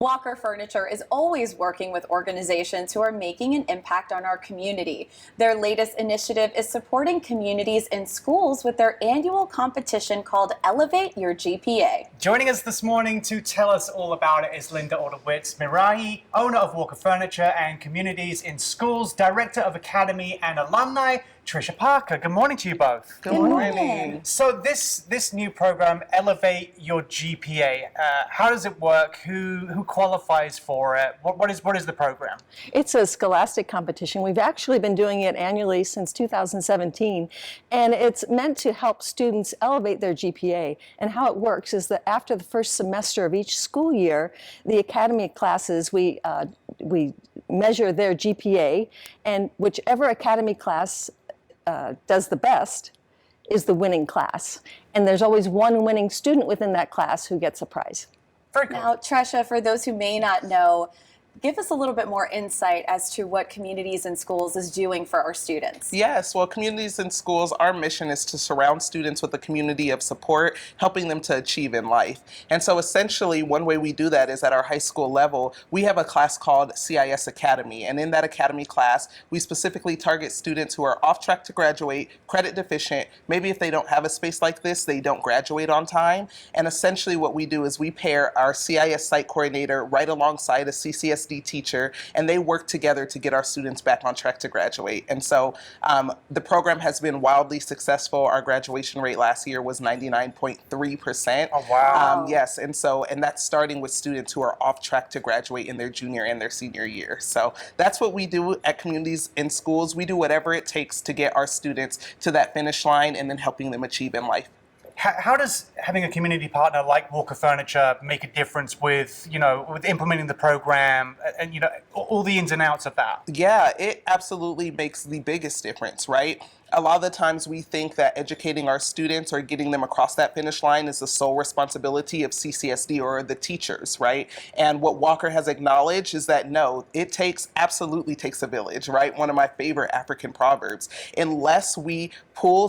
Walker Furniture is always working with organizations who are making an impact on our community. Their latest initiative is supporting communities in schools with their annual competition called Elevate Your GPA. Joining us this morning to tell us all about it is Linda Ordowitz-Mirahi, owner of Walker Furniture and Communities in Schools, Director of Academy and Alumni, Tricia Parker. Good morning to you both. Good morning. So this new program, Elevate Your GPA, how does it work? Who qualifies for it? What is the program? It's a scholastic competition. We've actually been doing it annually since 2017, and it's meant to help students elevate their GPA. And how it works is that after the first semester of each school year, the academy classes, we measure their GPA, and whichever academy class does the best is the winning class. And there's always one winning student within that class who gets a prize. Very cool. Now, Tricia, for those who may not know, give us a little bit more insight as to what Communities in Schools is doing for our students. Yes, well, Communities in Schools, our mission is to surround students with a community of support, helping them to achieve in life. And so essentially, one way we do that is at our high school level, we have a class called CIS Academy. And in that academy class, we specifically target students who are off track to graduate, credit deficient. Maybe if they don't have a space like this, they don't graduate on time. And essentially what we do is we pair our CIS site coordinator right alongside a CCSD teacher, and they work together to get our students back on track to graduate. And so the program has been wildly successful. Our graduation rate last year was 99.3%. Oh, wow. Yes, and that's starting with students who are off track to graduate in their junior and their senior year. So that's what we do at Communities in Schools. We do whatever it takes to get our students to that finish line and then helping them achieve in life. How does having a community partner like Walker Furniture make a difference with implementing the program and, all the ins and outs of that? Yeah, it absolutely makes the biggest difference, right? A lot of the times we think that educating our students or getting them across that finish line is the sole responsibility of CCSD or the teachers, right? And what Walker has acknowledged is that no, it absolutely takes a village, right? One of my favorite African proverbs. Unless we pull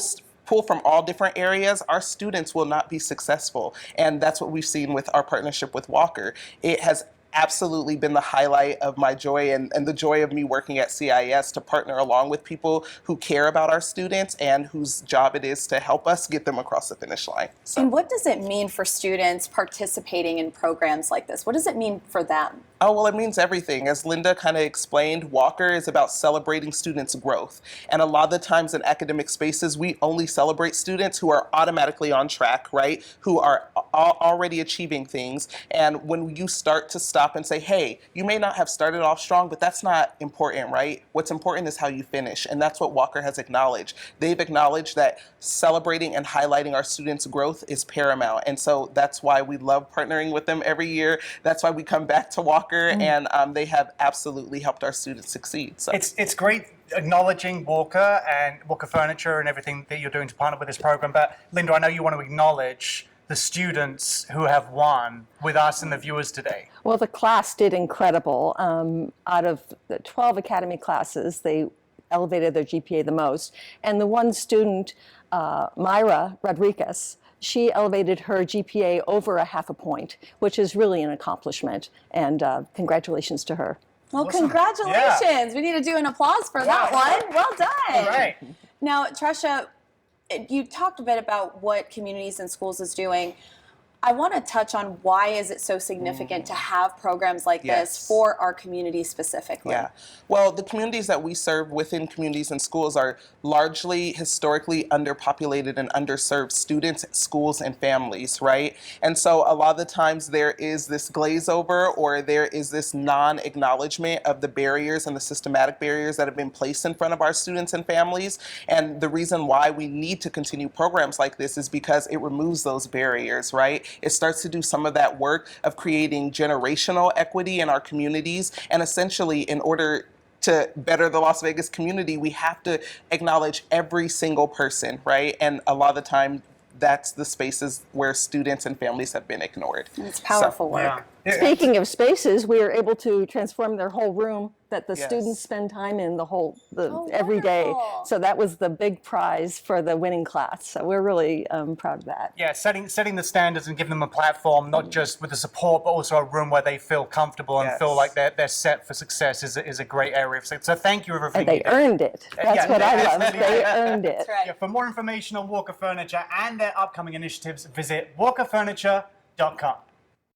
from all different areas, our students will not be successful. And that's what we've seen with our partnership with Walker. It has absolutely been the highlight of my joy and the joy of me working at CIS to partner along with people who care about our students and whose job it is to help us get them across the finish line. So. And what does it mean for students participating in programs like this? What does it mean for them? Oh, well, it means everything. As Linda kind of explained, Walker is about celebrating students' growth. And a lot of the times in academic spaces, we only celebrate students who are automatically on track, right? Who are already achieving things. And when you start to stop and say, hey, you may not have started off strong, but that's not important, right? What's important is how you finish. And that's what Walker has acknowledged. They've acknowledged that celebrating and highlighting our students' growth is paramount. And so that's why we love partnering with them every year. That's why we come back to Walker. And they have absolutely helped our students succeed. So. It's great acknowledging Walker and Walker Furniture and everything that you're doing to partner with this program. But Linda, I know you want to acknowledge the students who have won with us and the viewers today. Well, the class did incredible. Out of the 12 academy classes, they elevated their GPA the most. And the one student, Myra Rodriguez, she elevated her GPA over a half a point, which is really an accomplishment. And congratulations to her. Well, Awesome. congratulations. Yeah. We need to do an applause for that one. Well done. All right. Now, Tricia, you talked a bit about what Communities in Schools is doing. I want to touch on why is it so significant to have programs like this for our community specifically. Yeah. Well, the communities that we serve within Communities in Schools are largely historically underpopulated and underserved students, schools, and families, right? And so a lot of the times there is this glaze over or there is this non-acknowledgement of the barriers and the systematic barriers that have been placed in front of our students and families. And the reason why we need to continue programs like this is because it removes those barriers, right? It starts to do some of that work of creating generational equity in our communities. And essentially, in order to better the Las Vegas community, we have to acknowledge every single person, right? And a lot of the time, that's the spaces where students and families have been ignored. It's powerful work. Yeah. Speaking of spaces, we were able to transform their whole room that the Yes. students spend time in Oh, every day. wonderful. So that was the big prize for the winning class. So we're really proud of that. Yeah, setting the standards and giving them a platform, not just with the support, but also a room where they feel comfortable and feel like they're set for success is a great area of success. So thank you for everything. And they you did. earned it. That's Yeah, what I love. absolutely. They earned it. That's right. Yeah, for more information on Walker Furniture and their upcoming initiatives, visit walkerfurniture.com.